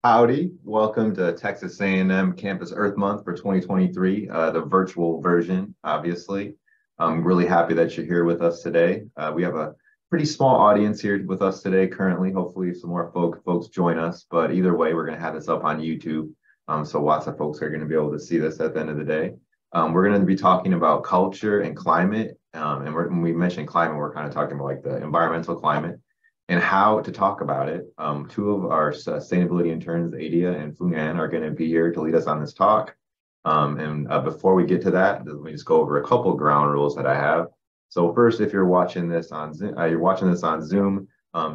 Howdy, welcome to Texas A&M Campus Earth Month for 2023, the virtual version, obviously. I'm really happy that you're here with us today. We have a pretty small audience here with us today currently. Hopefully some more folks join us, but either way, we're going to have this up on YouTube. So lots of folks are going to be able to see this at the end of the day. We're going to be talking about culture and climate. And when we mention climate, we're kind of talking about like the environmental climate and how to talk about it. Two of our sustainability interns, Adia and Phuong, are going to be here to lead us on this talk. Before we get to that, let me just go over a couple ground rules that I have. So first, if you're watching this on Zoom,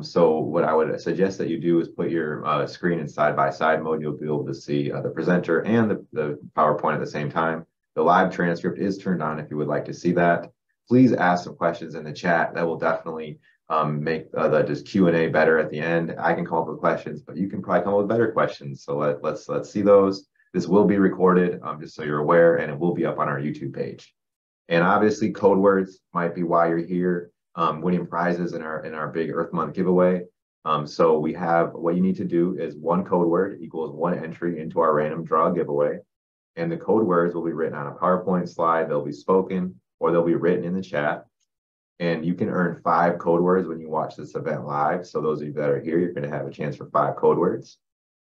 so what I would suggest that you do is put your screen in side-by-side mode. You'll be able to see the presenter and the PowerPoint at the same time. The live transcript is turned on if you would like to see that. Please ask some questions in the chat. That will definitely make the just Q&A better at the end. I can come up with questions, but you can probably come up with better questions. So let's see those. This will be recorded, just so you're aware, and it will be up on our YouTube page. And obviously, code words might be why you're here, winning prizes in our big Earth Month giveaway. So we have, what you need to do is one code word equals one entry into our random draw giveaway. And the code words will be written on a PowerPoint slide. They'll be spoken or they'll be written in the chat. And you can earn 5 code words when you watch this event live. So those of you that are here, you're going to have a chance for 5 code words.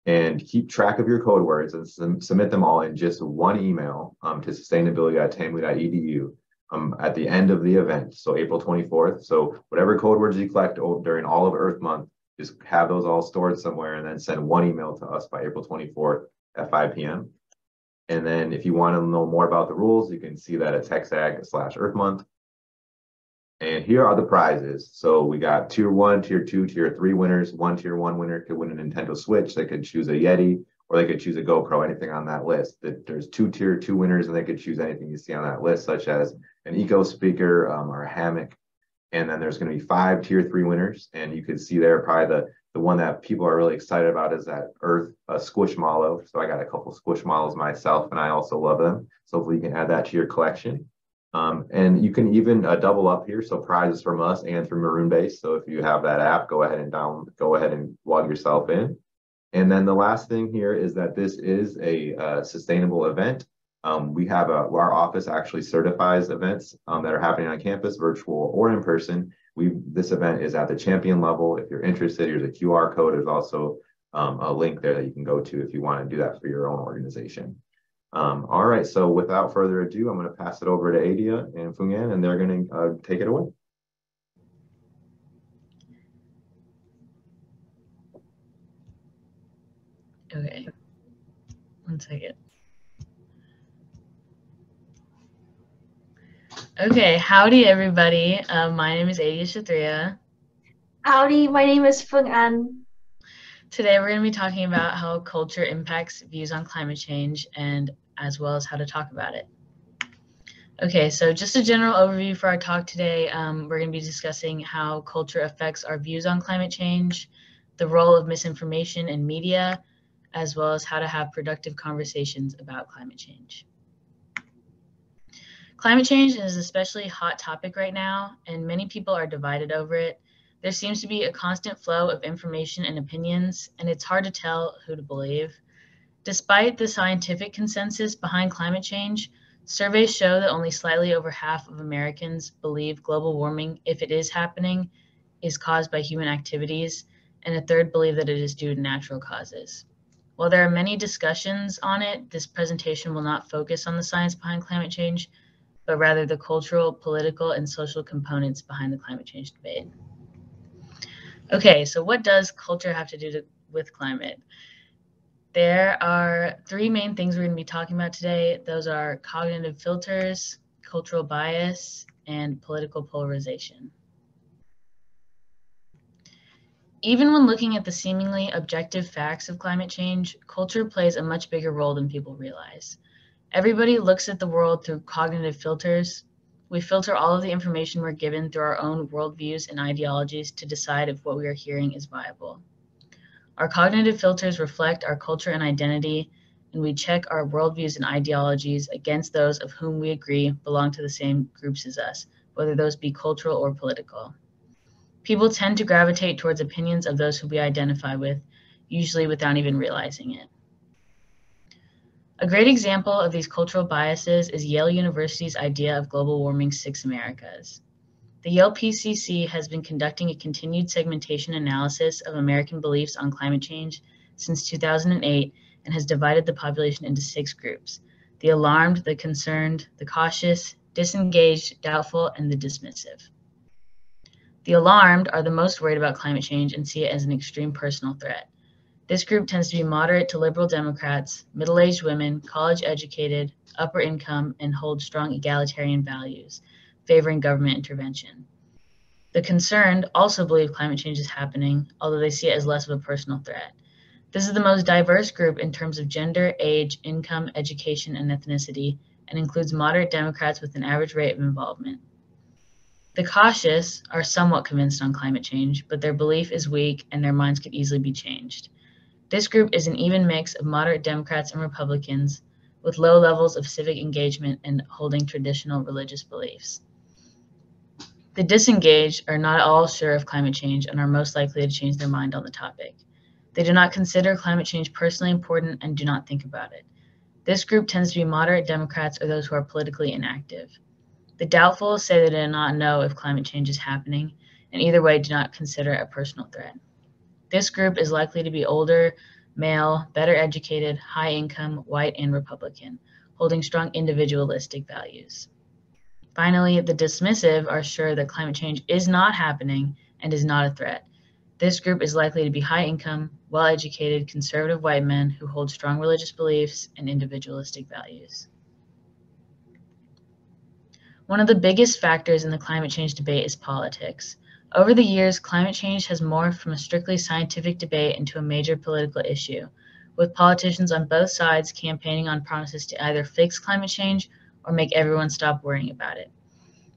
And keep track of your code words and submit them all in just one email to sustainability@tamu.edu at the end of the event, so April 24th. So whatever code words you collect during all of Earth Month, just have those all stored somewhere and then send one email to us by April 24th at 5 p.m. And then if you want to know more about the rules, you can see that at TexAg/EarthMonth. And here are the prizes. So we got tier 1, tier 2, tier 3 winners. One tier 1 winner could win a Nintendo Switch. They could choose a Yeti or they could choose a GoPro, anything on that list. There's 2 tier 2 winners and they could choose anything you see on that list, such as an eco speaker or a hammock. And then there's going to be 5 tier 3 winners. And you can see there probably the one that people are really excited about is that Earth Squishmallow. So I got a couple Squishmallows myself and I also love them. So hopefully you can add that to your collection. And you can even double up here. So prizes from us and through Maroon Base. So if you have that app, go ahead and log yourself in. And then the last thing here is that this is a sustainable event. We have our office actually certifies events that are happening on campus, virtual or in person. This event is at the champion level. If you're interested, here's a QR code. There's also a link there that you can go to if you want to do that for your own organization. All right, so without further ado, I'm going to pass it over to Adia and Phuong, and they're going to take it away. Okay, 1 second. Okay, howdy everybody. My name is Adia Kshatriya. Howdy, my name is Phuong. Today we're going to be talking about how culture impacts views on climate change and as well as how to talk about it. Okay, so just a general overview for our talk today. We're going to be discussing how culture affects our views on climate change, the role of misinformation in media, as well as how to have productive conversations about climate change. Climate change is an especially hot topic right now, and many people are divided over it. There seems to be a constant flow of information and opinions, and it's hard to tell who to believe. Despite the scientific consensus behind climate change, surveys show that only slightly over half of Americans believe global warming, if it is happening, is caused by human activities, and a third believe that it is due to natural causes. While there are many discussions on it, this presentation will not focus on the science behind climate change, but rather the cultural, political, and social components behind the climate change debate. Okay, so what does culture have to do with climate? There are 3 main things we're going to be talking about today. Those are cognitive filters, cultural bias, and political polarization. Even when looking at the seemingly objective facts of climate change, culture plays a much bigger role than people realize. Everybody looks at the world through cognitive filters. We filter all of the information we're given through our own worldviews and ideologies to decide if what we are hearing is viable. Our cognitive filters reflect our culture and identity, and we check our worldviews and ideologies against those of whom we agree belong to the same groups as us, whether those be cultural or political. People tend to gravitate towards opinions of those who we identify with, usually without even realizing it. A great example of these cultural biases is Yale University's idea of global warming's 6 Americas. The Yale PCC has been conducting a continued segmentation analysis of American beliefs on climate change since 2008 and has divided the population into 6 groups: the alarmed, the concerned, the cautious, disengaged, doubtful, and the dismissive. The alarmed are the most worried about climate change and see it as an extreme personal threat. This group tends to be moderate to liberal Democrats, middle-aged women, college-educated, upper income, and hold strong egalitarian values, favoring government intervention. The concerned also believe climate change is happening, although they see it as less of a personal threat. This is the most diverse group in terms of gender, age, income, education, and ethnicity, and includes moderate Democrats with an average rate of involvement. The cautious are somewhat convinced on climate change, but their belief is weak and their minds could easily be changed. This group is an even mix of moderate Democrats and Republicans with low levels of civic engagement and holding traditional religious beliefs. The disengaged are not at all sure of climate change and are most likely to change their mind on the topic. They do not consider climate change personally important and do not think about it. This group tends to be moderate Democrats or those who are politically inactive. The doubtful say they do not know if climate change is happening, and either way do not consider it a personal threat. This group is likely to be older, male, better educated, high income, white, and Republican, holding strong individualistic values. Finally, the dismissive are sure that climate change is not happening and is not a threat. This group is likely to be high income, well-educated, conservative white men who hold strong religious beliefs and individualistic values. One of the biggest factors in the climate change debate is politics. Over the years, climate change has morphed from a strictly scientific debate into a major political issue, with politicians on both sides campaigning on promises to either fix climate change or make everyone stop worrying about it.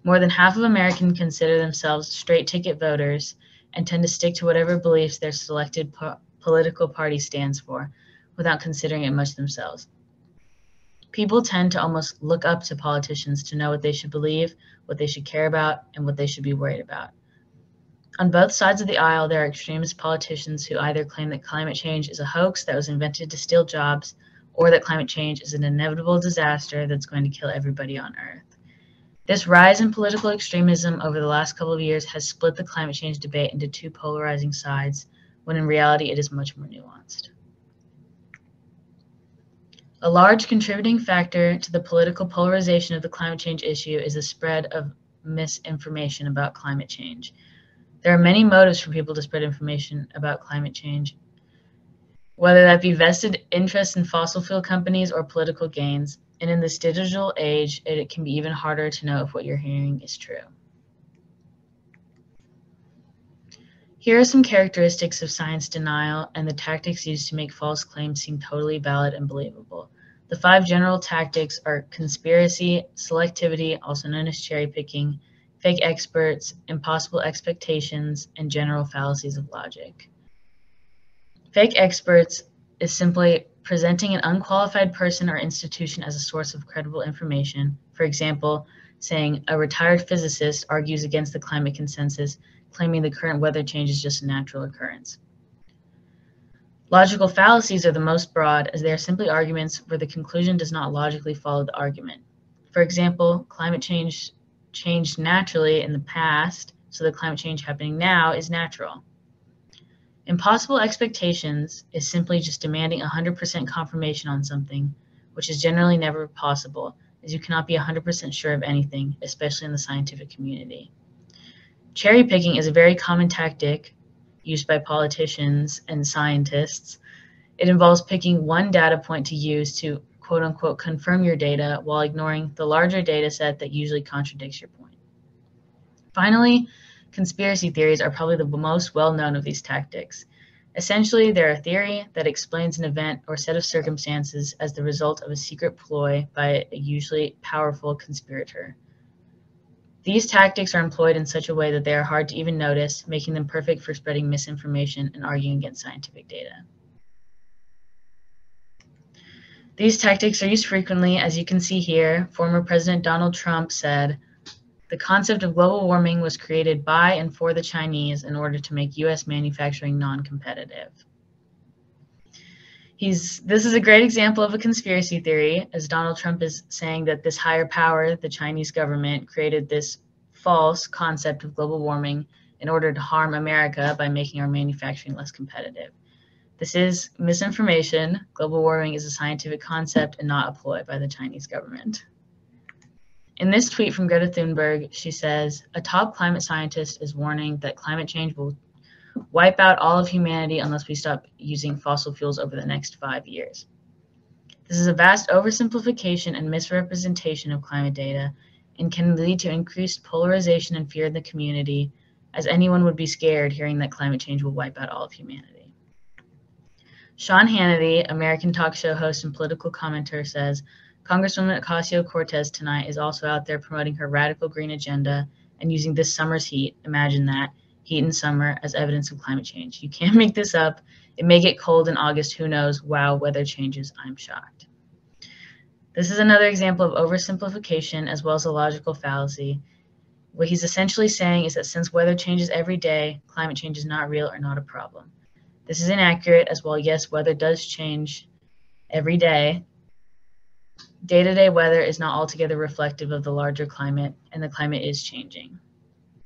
More than half of Americans consider themselves straight-ticket voters and tend to stick to whatever beliefs their selected political party stands for, without considering it much themselves. People tend to almost look up to politicians to know what they should believe, what they should care about, and what they should be worried about. On both sides of the aisle, there are extremist politicians who either claim that climate change is a hoax that was invented to steal jobs, or that climate change is an inevitable disaster that's going to kill everybody on Earth. This rise in political extremism over the last couple of years has split the climate change debate into 2 polarizing sides, when in reality it is much more nuanced. A large contributing factor to the political polarization of the climate change issue is the spread of misinformation about climate change. There are many motives for people to spread information about climate change, whether that be vested interest in fossil fuel companies or political gains. And in this digital age, it can be even harder to know if what you're hearing is true. Here are some characteristics of science denial and the tactics used to make false claims seem totally valid and believable. The 5 general tactics are conspiracy, selectivity, also known as cherry picking, fake experts, impossible expectations, and general fallacies of logic. Fake experts is simply presenting an unqualified person or institution as a source of credible information. For example, saying a retired physicist argues against the climate consensus, claiming the current weather change is just a natural occurrence. Logical fallacies are the most broad, as they are simply arguments where the conclusion does not logically follow the argument. For example, climate change changed naturally in the past, so the climate change happening now is natural. Impossible expectations is simply just demanding 100% confirmation on something, which is generally never possible, as you cannot be 100% sure of anything, especially in the scientific community. Cherry picking is a very common tactic used by politicians and scientists. It involves picking one data point to use to quote-unquote confirm your data while ignoring the larger data set that usually contradicts your point. Finally, conspiracy theories are probably the most well-known of these tactics. Essentially, they're a theory that explains an event or set of circumstances as the result of a secret ploy by a usually powerful conspirator. These tactics are employed in such a way that they are hard to even notice, making them perfect for spreading misinformation and arguing against scientific data. These tactics are used frequently. As you can see here, former President Donald Trump said, "The concept of global warming was created by and for the Chinese in order to make U.S. manufacturing non-competitive." This is a great example of a conspiracy theory, as Donald Trump is saying that this higher power, the Chinese government, created this false concept of global warming in order to harm America by making our manufacturing less competitive. This is misinformation. Global warming is a scientific concept and not a ploy by the Chinese government. In this tweet from Greta Thunberg, she says, a top climate scientist is warning that climate change will wipe out all of humanity unless we stop using fossil fuels over the next 5 years. This is a vast oversimplification and misrepresentation of climate data and can lead to increased polarization and fear in the community, as anyone would be scared hearing that climate change will wipe out all of humanity. Sean Hannity, American talk show host and political commentator, says, Congresswoman Ocasio-Cortez tonight is also out there promoting her radical green agenda and using this summer's heat, imagine that, heat in summer, as evidence of climate change. You can't make this up. It may get cold in August, who knows? Wow, weather changes, I'm shocked. This is another example of oversimplification as well as a logical fallacy. What he's essentially saying is that since weather changes every day, climate change is not real or not a problem. This is inaccurate as well. Yes, weather does change every day. Day-to-day weather is not altogether reflective of the larger climate, and the climate is changing.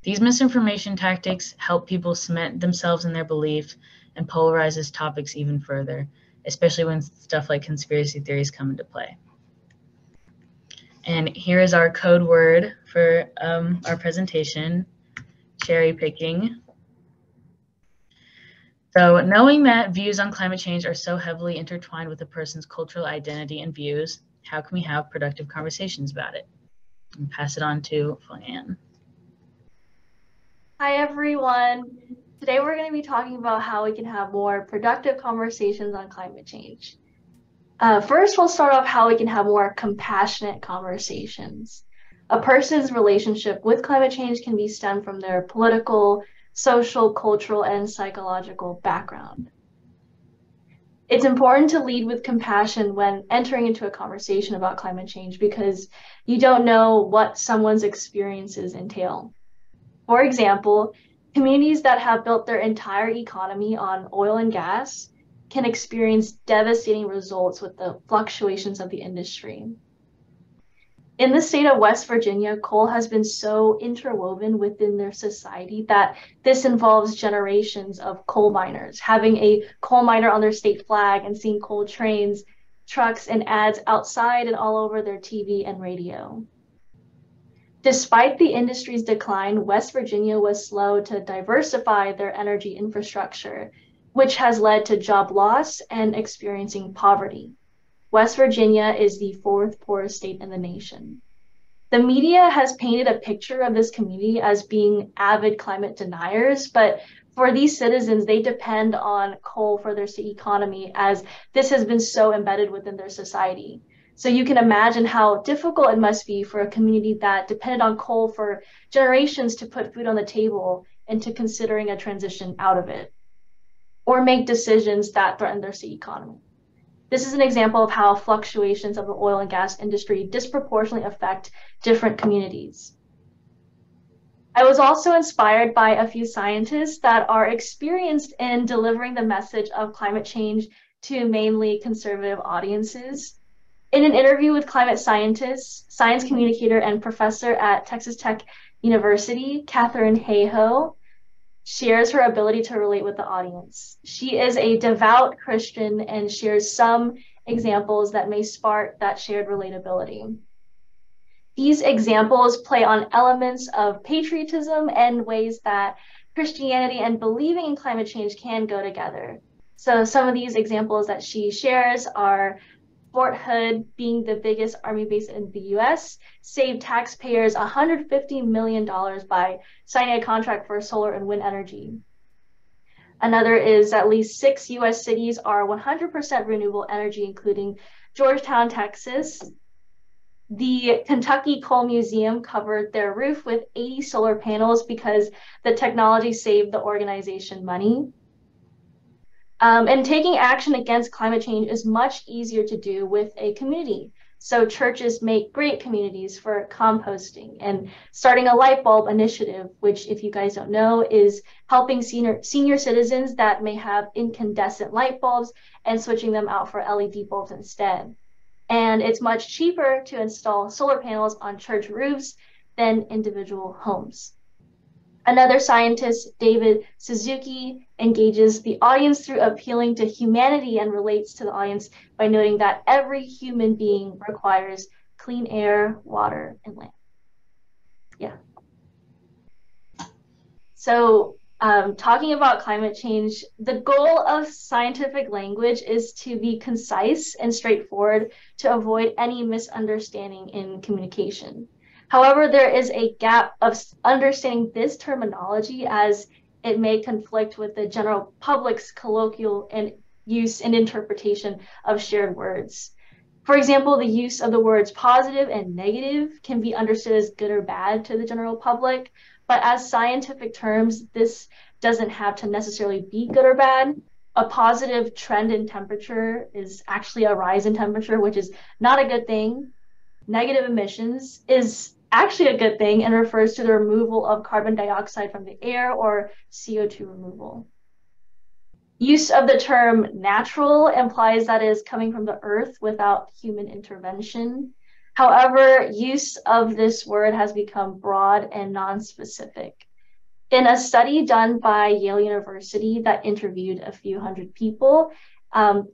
These misinformation tactics help people cement themselves in their belief and polarizes topics even further, especially when stuff like conspiracy theories come into play. And here is our code word for our presentation, cherry picking. So knowing that views on climate change are so heavily intertwined with a person's cultural identity and views, how can we have productive conversations about it? And pass it on to Phuong. Hi, everyone. Today, we're going to be talking about how we can have more productive conversations on climate change. First, we'll start off how we can have more compassionate conversations. A person's relationship with climate change can be stemmed from their political, social, cultural, and psychological background. It's important to lead with compassion when entering into a conversation about climate change because you don't know what someone's experiences entail. For example, communities that have built their entire economy on oil and gas can experience devastating results with the fluctuations of the industry. In the state of West Virginia, coal has been so interwoven within their society that this involves generations of coal miners, having a coal miner on their state flag and seeing coal trains, trucks, and ads outside and all over their TV and radio. Despite the industry's decline, West Virginia was slow to diversify their energy infrastructure, which has led to job loss and experiencing poverty. West Virginia is the fourth poorest state in the nation. The media has painted a picture of this community as being avid climate deniers, but for these citizens, they depend on coal for their economy as this has been so embedded within their society. So you can imagine how difficult it must be for a community that depended on coal for generations to put food on the table into considering a transition out of it, or make decisions that threaten their state economy. This is an example of how fluctuations of the oil and gas industry disproportionately affect different communities. I was also inspired by a few scientists that are experienced in delivering the message of climate change to mainly conservative audiences. In an interview with climate scientist, science communicator, and professor at Texas Tech University, Katherine Hayhoe shares her ability to relate with the audience. She is a devout Christian and shares some examples that may spark that shared relatability. These examples play on elements of patriotism and ways that Christianity and believing in climate change can go together. So some of these examples that she shares are Fort Hood, being the biggest Army base in the US, saved taxpayers $150 million by signing a contract for solar and wind energy. Another is at least 6 US cities are 100% renewable energy, including Georgetown, Texas. The Kentucky Coal Museum covered their roof with 80 solar panels because the technology saved the organization money. And taking action against climate change is much easier to do with a community. So churches make great communities for composting and starting a light bulb initiative, which, if you guys don't know, is helping senior citizens that may have incandescent light bulbs and switching them out for LED bulbs instead. And it's much cheaper to install solar panels on church roofs than individual homes. Another scientist, David Suzuki, engages the audience through appealing to humanity and relates to the audience by noting that every human being requires clean air, water, and land. Yeah. So talking about climate change, the goal of scientific language is to be concise and straightforward to avoid any misunderstanding in communication. However, there is a gap of understanding this terminology as it may conflict with the general public's colloquial and use and interpretation of shared words. For example, the use of the words positive and negative can be understood as good or bad to the general public, but as scientific terms, this doesn't have to necessarily be good or bad. A positive trend in temperature is actually a rise in temperature, which is not a good thing. Negative emissions is actually a good thing and refers to the removal of carbon dioxide from the air or CO2 removal. Use of the term natural implies that it is coming from the earth without human intervention. However, use of this word has become broad and non-specific. In a study done by Yale University that interviewed a few hundred people,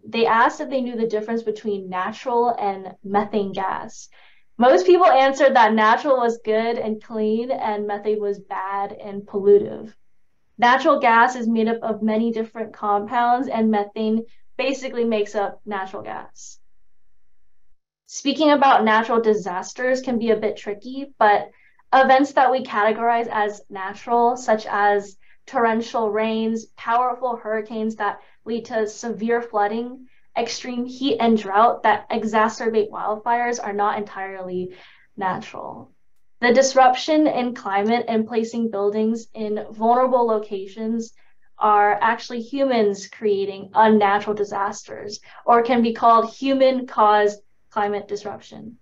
they asked if they knew the difference between natural and methane gas. Most people answered that natural was good and clean and methane was bad and pollutive. Natural gas is made up of many different compounds, and methane basically makes up natural gas. Speaking about natural disasters can be a bit tricky, but events that we categorize as natural, such as torrential rains, powerful hurricanes that lead to severe flooding, extreme heat and drought that exacerbate wildfires, are not entirely natural. The disruption in climate and placing buildings in vulnerable locations are actually humans creating unnatural disasters, or can be called human-caused climate disruption.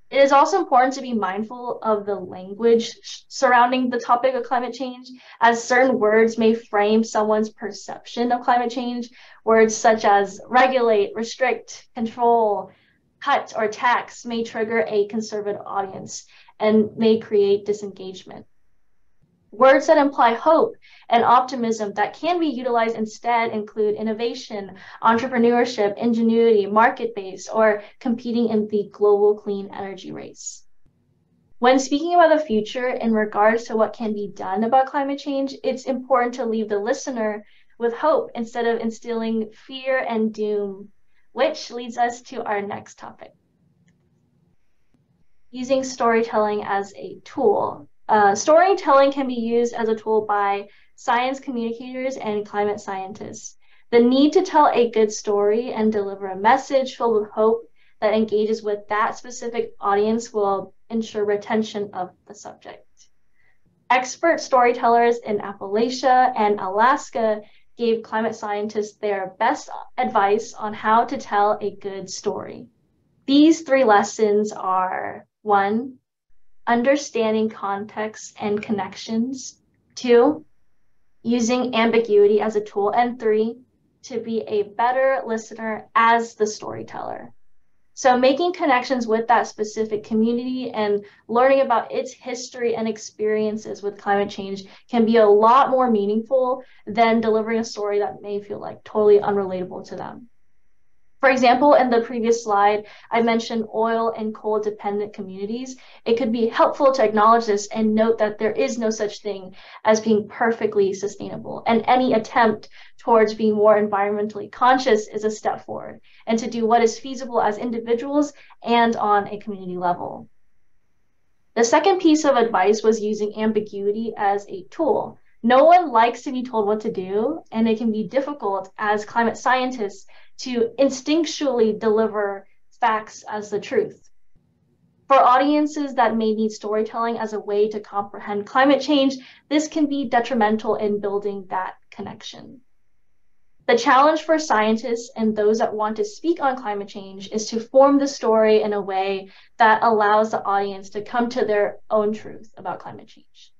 It is also important to be mindful of the language surrounding the topic of climate change, as certain words may frame someone's perception of climate change. Words such as regulate, restrict, control, cut, or tax may trigger a conservative audience and may create disengagement. Words that imply hope and optimism that can be utilized instead include innovation, entrepreneurship, ingenuity, market-based, or competing in the global clean energy race. When speaking about the future in regards to what can be done about climate change, it's important to leave the listener with hope instead of instilling fear and doom, which leads us to our next topic. Using storytelling as a tool. Storytelling can be used as a tool by science communicators and climate scientists. The need to tell a good story and deliver a message filled with hope that engages with that specific audience will ensure retention of the subject. Expert storytellers in Appalachia and Alaska gave climate scientists their best advice on how to tell a good story. These 3 lessons are: 1, understanding context and connections; 2, using ambiguity as a tool; and 3, to be a better listener as the storyteller. So making connections with that specific community and learning about its history and experiences with climate change can be a lot more meaningful than delivering a story that may feel like totally unrelatable to them. For example, in the previous slide, I mentioned oil and coal dependent communities. It could be helpful to acknowledge this and note that there is no such thing as being perfectly sustainable, and any attempt towards being more environmentally conscious is a step forward, and to do what is feasible as individuals and on a community level. The second piece of advice was using ambiguity as a tool. No one likes to be told what to do, and it can be difficult as climate scientists to instinctually deliver facts as the truth. For audiences that may need storytelling as a way to comprehend climate change, this can be detrimental in building that connection. The challenge for scientists and those that want to speak on climate change is to form the story in a way that allows the audience to come to their own truth about climate change.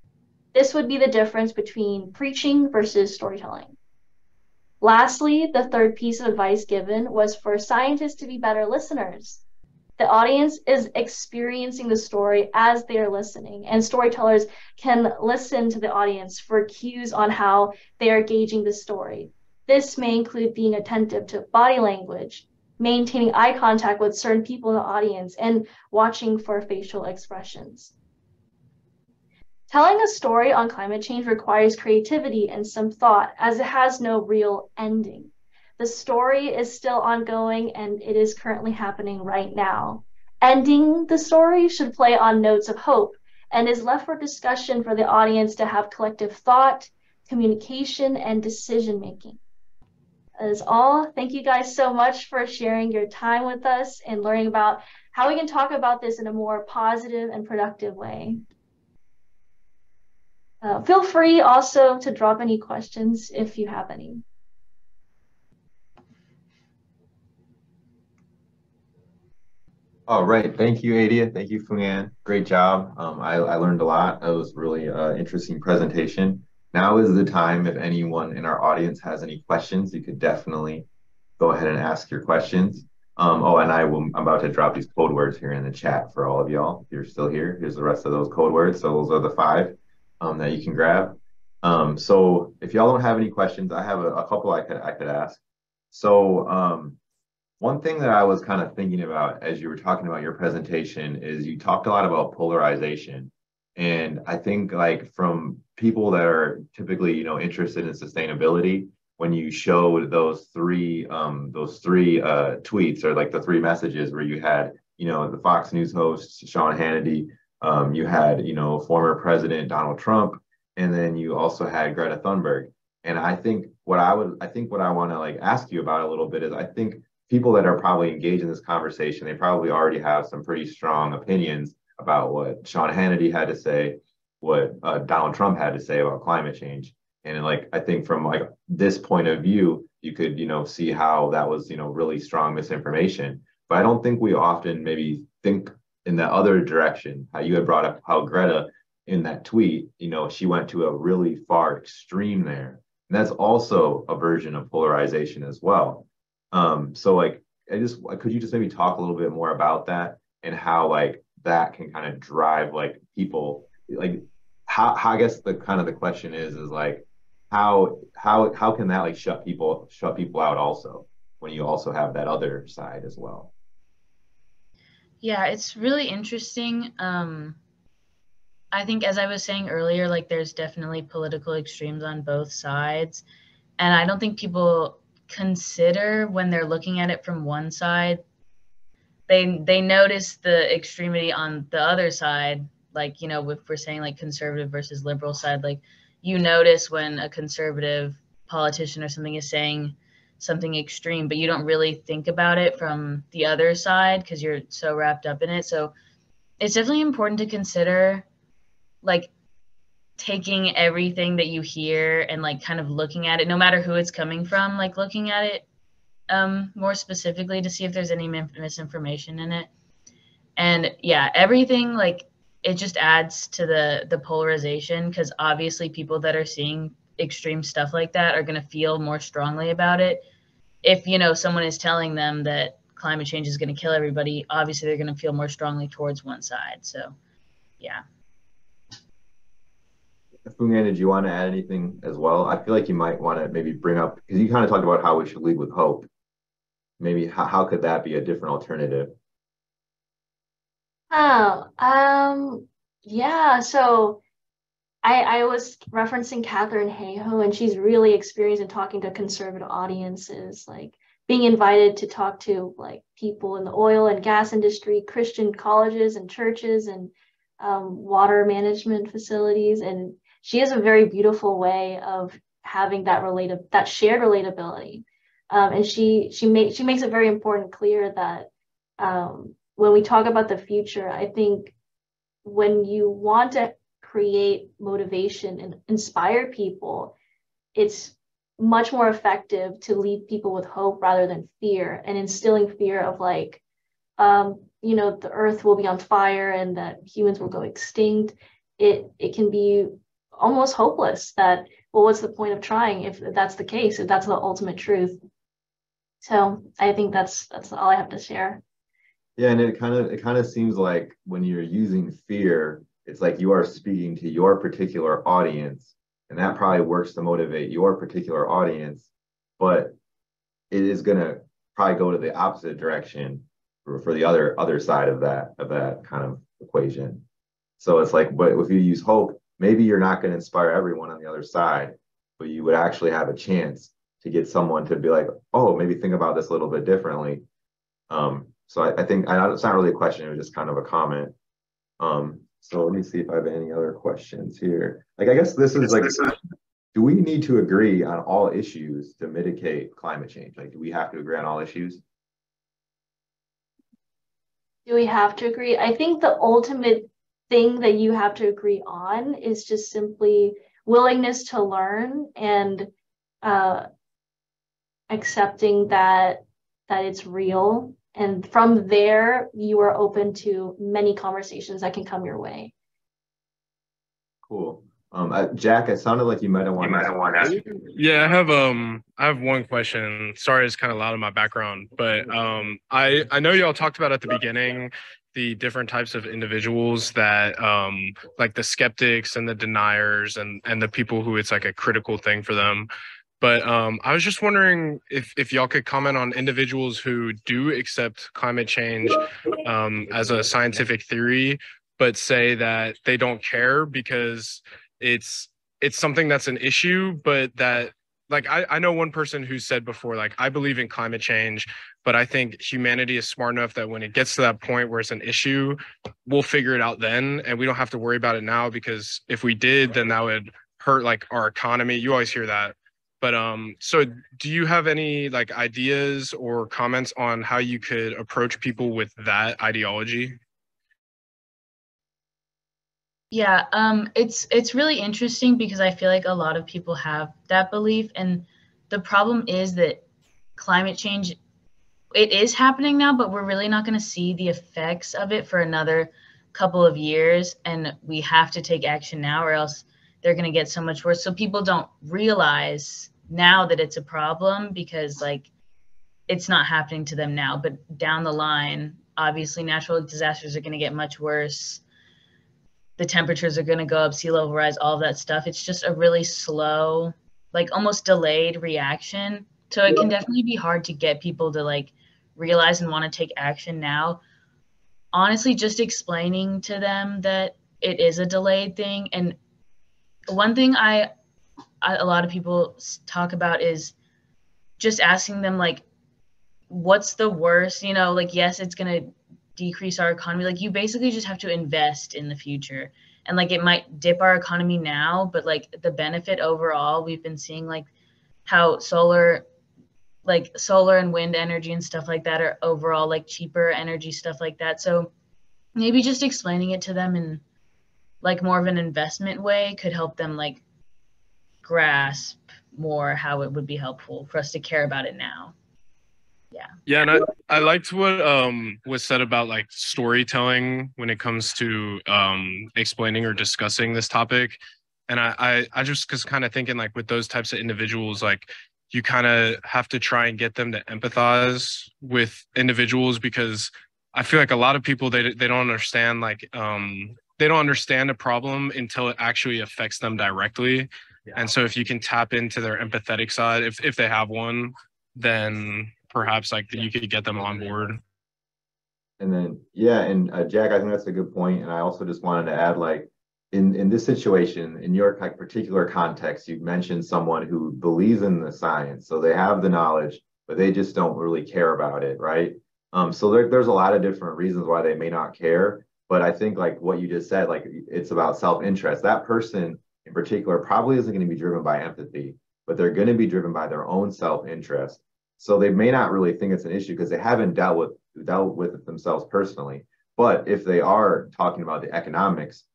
This would be the difference between preaching versus storytelling. Lastly, the third piece of advice given was for scientists to be better listeners. The audience is experiencing the story as they are listening, and storytellers can listen to the audience for cues on how they are gauging the story. This may include being attentive to body language, maintaining eye contact with certain people in the audience, and watching for facial expressions. Telling a story on climate change requires creativity and some thought, as it has no real ending. The story is still ongoing and it is currently happening right now. Ending the story should play on notes of hope and is left for discussion for the audience to have collective thought, communication, and decision making. That is all. Thank you guys so much for sharing your time with us and learning about how we can talk about this in a more positive and productive way. Feel free also to drop any questions if you have any. All right. Thank you, Adia. Thank you, Phuong. Great job. I learned a lot. It was really interesting presentation. Now is the time. If anyone in our audience has any questions, you could definitely go ahead and ask your questions. Oh, and I'm about to drop these code words here in the chat for all of y'all. If you're still here, here's the rest of those code words. So those are the 5 that you can grab. So if y'all don't have any questions, I have a couple I could ask. So one thing that I was kind of thinking about as you were talking about your presentation is you talked a lot about polarization. And I think like from people that are typically, interested in sustainability, when you showed those three tweets or like the 3 messages where you had, the Fox News host, Sean Hannity, you had, former President Donald Trump, and then you also had Greta Thunberg. And I think what I want to like ask you about a little bit is I think people that are probably engaged in this conversation, they probably already have some pretty strong opinions about what Sean Hannity had to say, what Donald Trump had to say about climate change. And like, I think from like this point of view, you could, see how that was, really strong misinformation. But I don't think we often maybe think in the other direction, how you had brought up how Greta in that tweet, she went to a really far extreme there. And that's also a version of polarization as well. So like, could you just maybe talk a little bit more about that and how like that can kind of drive like people, like how I guess the question is like, how can that like shut people out also when you also have that other side as well? Yeah, it's really interesting. I think as I was saying earlier, like there's definitely political extremes on both sides. And I don't think people consider when they're looking at it from one side, they notice the extremity on the other side. Like, if we're saying like conservative versus liberal side, like you notice when a conservative politician or something is saying something extreme, but you don't really think about it from the other side because you're so wrapped up in it. So it's definitely important to consider like taking everything that you hear and like kind of looking at it, no matter who it's coming from, like looking at it more specifically to see if there's any misinformation in it. And yeah, everything like it just adds to the polarization because obviously people that are seeing extreme stuff like that are going to feel more strongly about it. If, someone is telling them that climate change is going to kill everybody, obviously they're going to feel more strongly towards one side. So, yeah. Phuong, did you want to add anything as well? I feel like you might want to maybe bring up, because you kind of talked about how we should lead with hope. Maybe how could that be a different alternative? Yeah, so I was referencing Katharine Hayhoe, and she's really experienced in talking to conservative audiences, like being invited to talk to like people in the oil and gas industry, Christian colleges and churches, and water management facilities. And she has a very beautiful way of having that shared relatability. And she makes it very important clear that when we talk about the future, I think when you want to create motivation and inspire people, it's much more effective to leave people with hope rather than fear, and instilling fear of like, the earth will be on fire and that humans will go extinct. It can be almost hopeless that, well, what's the point of trying if that's the case, if that's the ultimate truth? So I think that's all I have to share. Yeah, and it kind of seems like when you're using fear, it's like you are speaking to your particular audience, and that probably works to motivate your particular audience, but it is gonna probably go to the opposite direction for the other side of that kind of equation. So it's like, but if you use hope, maybe you're not going to inspire everyone on the other side, but you would actually have a chance to get someone to be like, oh, maybe think about this a little bit differently. So I think it's not really a question, it was just kind of a comment. So let me see if I have any other questions here. Like, I guess this is like, do we need to agree on all issues to mitigate climate change? Like, do we have to agree on all issues? Do we have to agree? I think the ultimate thing that you have to agree on is just simply willingness to learn and accepting that it's real. And from there, you are open to many conversations that can come your way. Cool. Jack, it sounded like you might have wanted to. Yeah, I have one question. Sorry, it's kind of loud in my background, but I know y'all talked about at the beginning the different types of individuals that like the skeptics and the deniers and the people who it's like a critical thing for them. But I was just wondering if y'all could comment on individuals who do accept climate change as a scientific theory, but say that they don't care because it's something that's an issue, but that like I know one person who said before, like, I believe in climate change, but I think humanity is smart enough that when it gets to that point where it's an issue, we'll figure it out then, and we don't have to worry about it now, because if we did, then that would hurt like our economy. You always hear that. But so do you have any like ideas or comments on how you could approach people with that ideology? Yeah, it's really interesting because I feel like a lot of people have that belief, and the problem is that climate change, it is happening now, but we're really not going to see the effects of it for another couple of years, and we have to take action now or else they're going to get so much worse. So people don't realize now that it's a problem because like it's not happening to them now, but down the line, obviously natural disasters are going to get much worse. The temperatures are going to go up, sea level rise, all of that stuff. It's just a really slow, like almost delayed reaction. So it can definitely be hard to get people to like realize and want to take action now. Honestly, just explaining to them that it is a delayed thing. And one thing a lot of people talk about is just asking them like, what's the worst, like, yes, it's going to decrease our economy. Like, you basically just have to invest in the future, and like it might dip our economy now, but like the benefit overall, we've been seeing like how solar and wind energy and stuff like that are overall like cheaper energy, stuff like that. So maybe just explaining it to them in like more of an investment way could help them like grasp more how it would be helpful for us to care about it now. Yeah, and I liked what was said about like storytelling when it comes to explaining or discussing this topic. And I just was kind of thinking like with those types of individuals, like you kind of have to try and get them to empathize with individuals, because I feel like a lot of people they don't understand like they don't understand a problem until it actually affects them directly. Yeah. And so if you can tap into their empathetic side, if they have one, then perhaps like you could get them on board. And then, yeah, and Jack, I think that's a good point. And I also just wanted to add, like, in this situation, in your like particular context, you mentioned someone who believes in the science, so they have the knowledge, but they just don't really care about it, right? So there's a lot of different reasons why they may not care. But I think like what you just said, like it's about self-interest. That person in particular probably isn't going to be driven by empathy, but they're going to be driven by their own self-interest. So they may not really think it's an issue because they haven't dealt with it themselves personally. But if they are talking about the economics,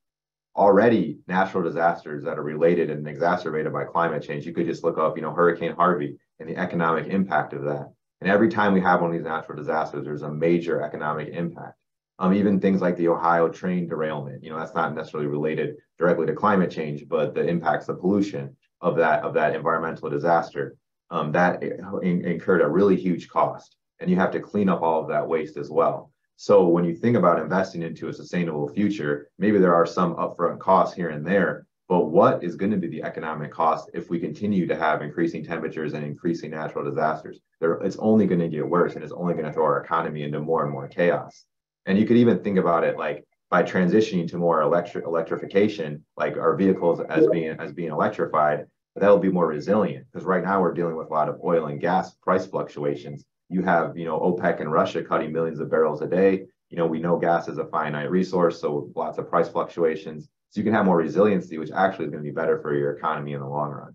already natural disasters that are related and exacerbated by climate change. You could just look up, Hurricane Harvey and the economic impact of that. And every time we have one of these natural disasters, there's a major economic impact. Even things like the Ohio train derailment, that's not necessarily related directly to climate change, but the impacts of pollution of that environmental disaster, that incurred a really huge cost. And you have to clean up all of that waste as well. So when you think about investing into a sustainable future, maybe there are some upfront costs here and there, but what is going to be the economic cost if we continue to have increasing temperatures and increasing natural disasters? It's only going to get worse, and it's only going to throw our economy into more and more chaos. And you could even think about it like by transitioning to more electrification, like our vehicles as being electrified, that'll be more resilient, because right now we're dealing with a lot of oil and gas price fluctuations. You have, OPEC and Russia cutting millions of barrels a day. We know gas is a finite resource, so lots of price fluctuations. So you can have more resiliency, which actually is going to be better for your economy in the long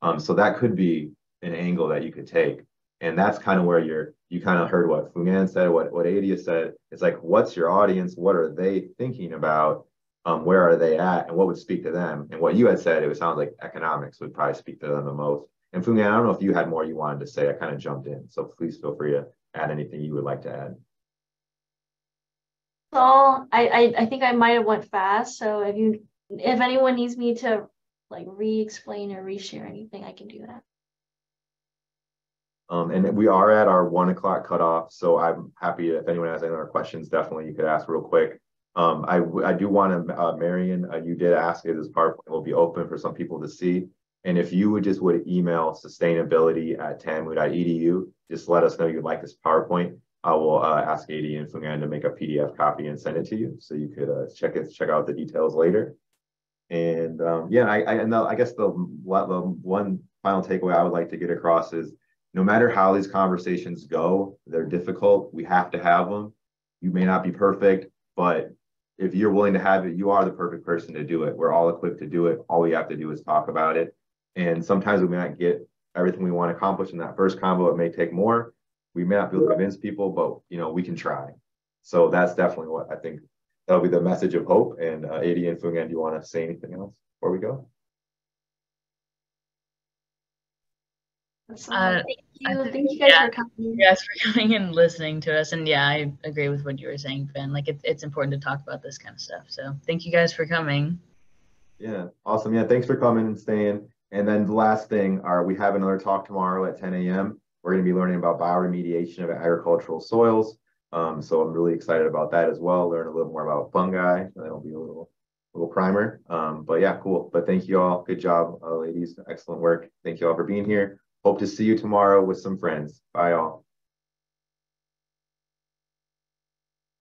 run. So that could be an angle that you could take. And that's kind of where you kind of heard what Phuong said, what Adia said. It's like, what's your audience? What are they thinking about? Where are they at? And what would speak to them? And what you had said, it sounds like economics would probably speak to them the most. And Phuong, I don't know if you had more you wanted to say. I kind of jumped in, so please feel free to add anything you would like to add. So I think I might have went fast. So if anyone needs me to like re-explain or reshare anything, I can do that. And we are at our 1 o'clock cutoff, so I'm happy if anyone has any other questions, definitely you could ask real quick. I do want to, Marion, you did ask if this PowerPoint will be open for some people to see. And if you would email sustainability@tamu.edu, just let us know you'd like this PowerPoint. I will ask Adia and Phuong to make a PDF copy and send it to you, so you could check out the details later. And I guess the one final takeaway I would like to get across is, no matter how these conversations go, they're difficult. We have to have them. You may not be perfect, but if you're willing to have it, you are the perfect person to do it. We're all equipped to do it. All we have to do is talk about it. And sometimes we may not get everything we want to accomplish in that first convo. It may take more. We may not be able to convince people, but we can try. So that's definitely what I think that'll be the message of hope. And Adia and Phuong, do you want to say anything else before we go? Thank you guys for coming. Yes, for coming and listening to us. And yeah, I agree with what you were saying, Ben. Like it's important to talk about this kind of stuff. So thank you guys for coming. Yeah, awesome. Yeah, thanks for coming and staying. And then the last thing, we have another talk tomorrow at 10 a.m. We're going to be learning about bioremediation of agricultural soils. So I'm really excited about that as well. Learn a little more about fungi. That'll be a little primer. But yeah, cool. But thank you all. Good job, ladies. Excellent work. Thank you all for being here. Hope to see you tomorrow with some friends. Bye, all.